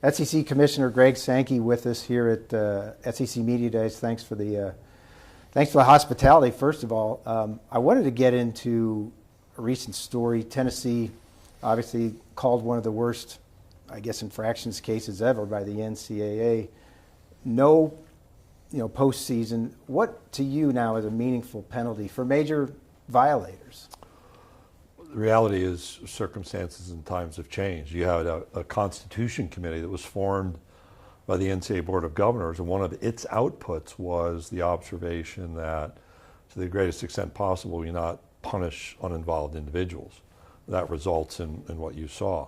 SEC Commissioner Greg Sankey with us here at SEC Media Days. Thanks for the hospitality. First of all, I wanted to get into a recent story. Tennessee obviously called one of the worst, I guess, infractions cases ever by the NCAA. No, postseason. What to you now is a meaningful penalty for major violators? The reality is circumstances and times have changed. You had a Constitution Committee that was formed by the NCAA Board of Governors, and one of its outputs was the observation that to the greatest extent possible, we not punish uninvolved individuals. That results in what you saw.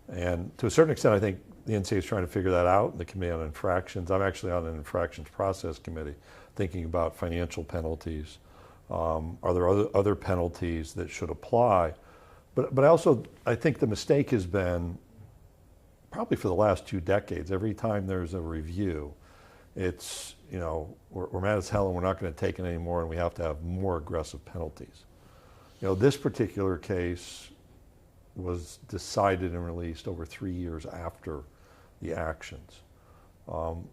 And to a certain extent, I think the NCAA is trying to figure that out, the Committee on Infractions. I'm actually on an infractions process committee thinking about financial penalties. Are there other penalties that should apply? But I think the mistake has been, probably for the last 2 decades, every time there's a review, it's, we're mad as hell and we're not going to take it anymore and we have to have more aggressive penalties. This particular case was decided and released over 3 years after the actions.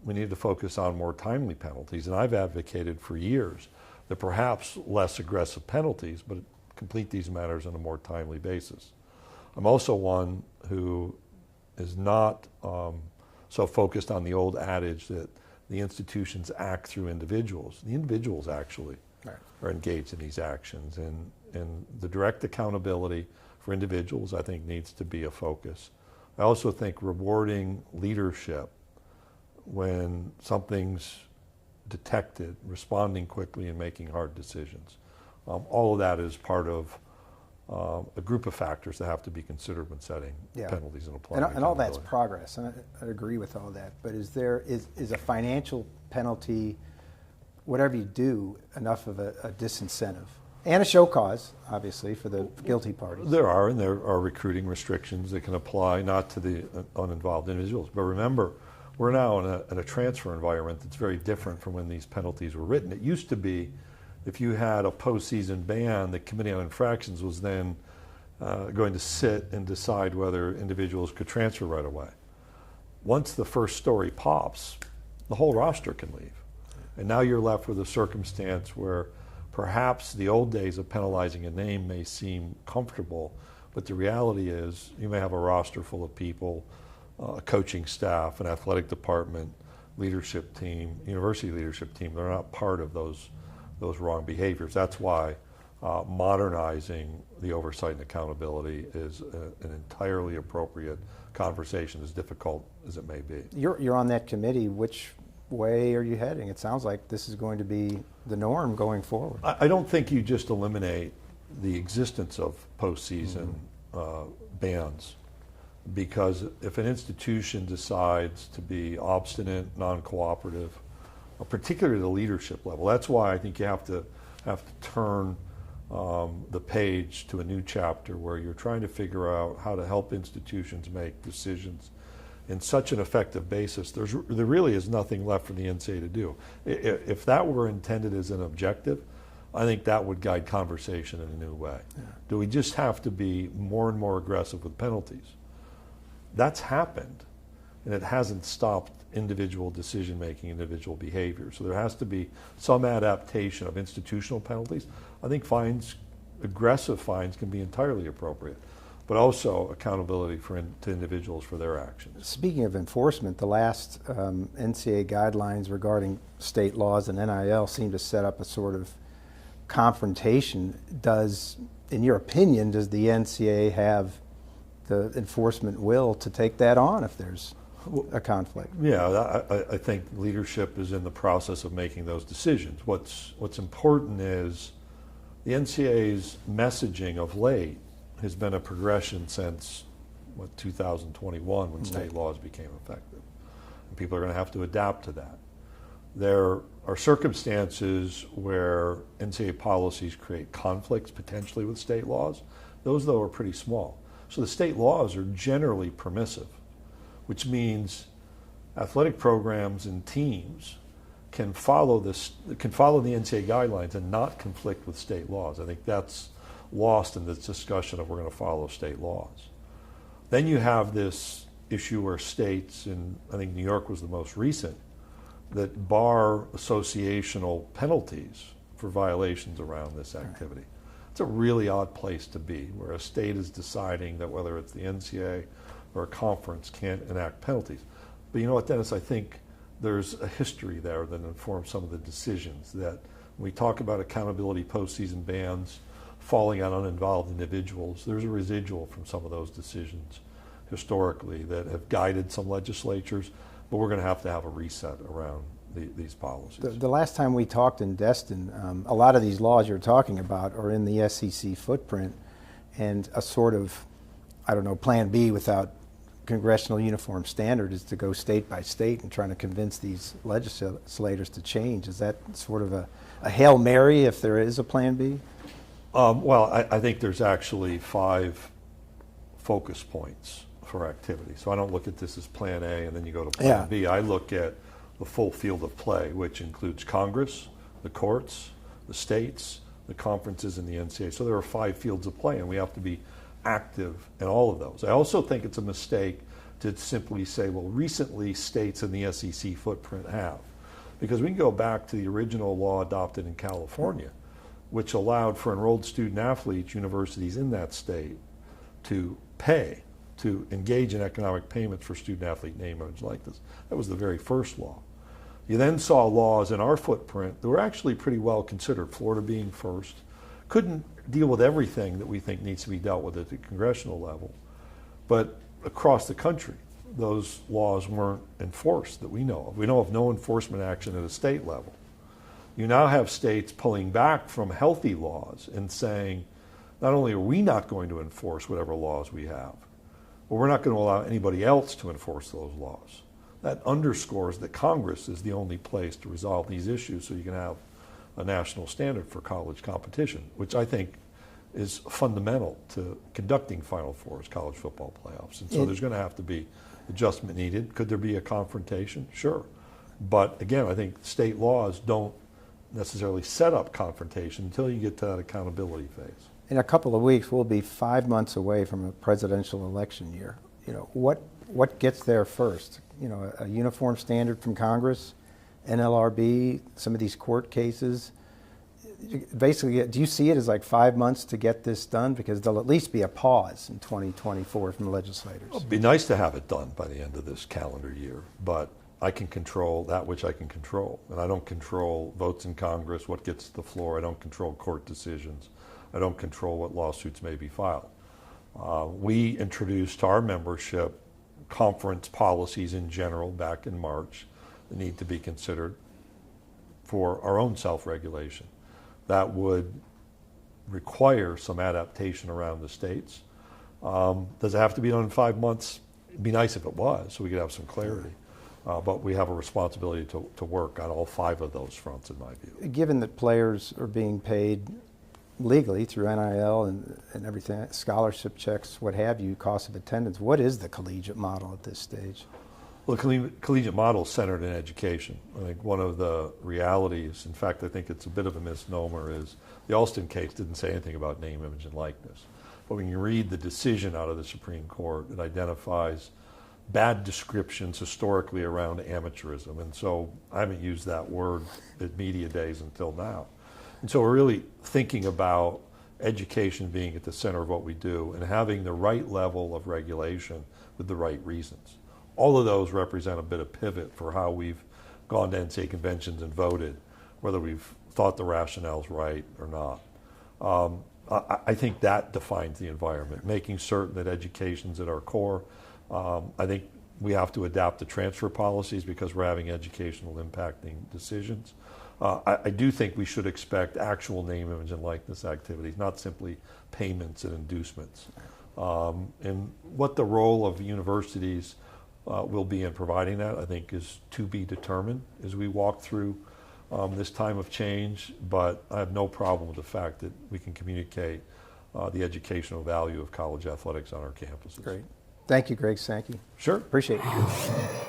We need to focus on more timely penalties, and I've advocated for years that perhaps less aggressive penalties, but complete these matters on a more timely basis. I'm also one who is not so focused on the old adage that the institutions act through individuals. The individuals actually are engaged in these actions, and the direct accountability for individuals, I think, needs to be a focus. I also think rewarding leadership when something's detected, responding quickly and making hard decisions. All of that is part of a group of factors that have to be considered when setting penalties and applying. And all that's progress, and I agree with all that. But is a financial penalty, whatever you do, enough of a disincentive? And a show cause, obviously, for the guilty parties. There are recruiting restrictions that can apply, not to the uninvolved individuals. But remember, we're now in a transfer environment that's very different from when these penalties were written. It used to be, if you had a postseason ban, the Committee on Infractions was then going to sit and decide whether individuals could transfer right away. Once the first story pops, the whole roster can leave. And now you're left with a circumstance where perhaps the old days of penalizing a name may seem comfortable, but the reality is you may have a roster full of people, a coaching staff, an athletic department, leadership team, university leadership team. They're not part of those wrong behaviors. That's why modernizing the oversight and accountability is an entirely appropriate conversation, as difficult as it may be. You're on that committee. Which way are you heading? It sounds like this is going to be the norm going forward. I don't think you just eliminate the existence of postseason bans, because if an institution decides to be obstinate, non-cooperative, particularly at the leadership level, that's why I think you have to turn the page to a new chapter where you're trying to figure out how to help institutions make decisions in such an effective basis. There really is nothing left for the NCAA to do. If that were intended as an objective, I think that would guide conversation in a new way. Yeah. Do we just have to be more and more aggressive with penalties? That's happened, and it hasn't stopped individual decision-making, individual behavior. So there has to be some adaptation of institutional penalties. I think aggressive fines can be entirely appropriate, but also accountability to individuals for their actions. Speaking of enforcement, the last NCAA guidelines regarding state laws and NIL seem to set up a sort of confrontation. In your opinion, does the NCAA have the enforcement will to take that on if there's a conflict? Yeah, I think leadership is in the process of making those decisions. What's important is the NCAA's messaging of late has been a progression since 2021 when state laws became effective. And people are going to have to adapt to that. There are circumstances where NCAA policies create conflicts potentially with state laws. Those, though, are pretty small. So the state laws are generally permissive, which means athletic programs and teams can follow the NCAA guidelines and not conflict with state laws. I think that's lost in this discussion of we're going to follow state laws. Then you have this issue where states, and I think New York was the most recent, that bar associational penalties for violations around this activity. It's a really odd place to be, where a state is deciding that whether it's the NCAA or a conference can't enact penalties. But you know what, Dennis, I think there's a history there that informs some of the decisions, that when we talk about accountability postseason bans falling on uninvolved individuals, there's a residual from some of those decisions historically that have guided some legislatures, but we're going to have a reset around these policies. The last time we talked in Destin, a lot of these laws you're talking about are in the SEC footprint, and a sort of, I don't know, plan B without congressional uniform standard is to go state by state and trying to convince these legislators to change. Is that sort of a Hail Mary if there is a plan B? Well, I think there's actually 5 focus points for activity. So I don't look at this as plan A and then you go to plan B. I look at the full field of play, which includes Congress, the courts, the states, the conferences, and the NCAA. So there are 5 fields of play, and we have to be active in all of those. I also think it's a mistake to simply say, well, recently states in the SEC footprint have. Because we can go back to the original law adopted in California, which allowed for enrolled student athletes, universities in that state, to pay, to engage in economic payments for student athlete name, image, likeness. That was the very first law. You then saw laws in our footprint that were actually pretty well considered, Florida being first. Couldn't deal with everything that we think needs to be dealt with at the congressional level, but across the country, those laws weren't enforced that we know of. We know of no enforcement action at a state level. You now have states pulling back from healthy laws and saying, not only are we not going to enforce whatever laws we have, but we're not going to allow anybody else to enforce those laws. That underscores that Congress is the only place to resolve these issues so you can have a national standard for college competition, which I think is fundamental to conducting Final Fours, college football playoffs. And so there's going to have to be adjustment needed. Could there be a confrontation? Sure. But again, I think state laws don't necessarily set up confrontation until you get to that accountability phase. In a couple of weeks, we'll be 5 months away from a presidential election year. You know, what gets there first? You know, a uniform standard from Congress, NLRB, some of these court cases. Basically, do you see it as like 5 months to get this done? Because there'll at least be a pause in 2024 from the legislators. It'd be nice to have it done by the end of this calendar year, but I can control that which I can control. And I don't control votes in Congress, what gets to the floor. I don't control court decisions. I don't control what lawsuits may be filed. We introduced to our membership conference policies in general back in March that need to be considered for our own self-regulation. That would require some adaptation around the states. Does it have to be done in 5 months? It'd be nice if it was, so we could have some clarity. But we have a responsibility to work on all 5 of those fronts, in my view. Given that players are being paid legally through NIL and everything, scholarship checks, what have you, cost of attendance, what is the collegiate model at this stage? Well, the collegiate model is centered in education. I think one of the realities, in fact, I think it's a bit of a misnomer, is the Alston case didn't say anything about name, image, and likeness. But when you read the decision out of the Supreme Court, it identifies bad descriptions historically around amateurism. And so I haven't used that word at media days until now. And so we're really thinking about education being at the center of what we do and having the right level of regulation with the right reasons. All of those represent a bit of pivot for how we've gone to NCAA conventions and voted, whether we've thought the rationale's right or not. I think that defines the environment, making certain that education's at our core. I think we have to adapt the transfer policies because we're having educational impacting decisions. I do think we should expect actual name, image, and likeness activities, not simply payments and inducements. And what the role of universities will be in providing that, I think, is to be determined as we walk through this time of change. But I have no problem with the fact that we can communicate the educational value of college athletics on our campuses. Great. Thank you, Greg Sankey. Sure. Appreciate it.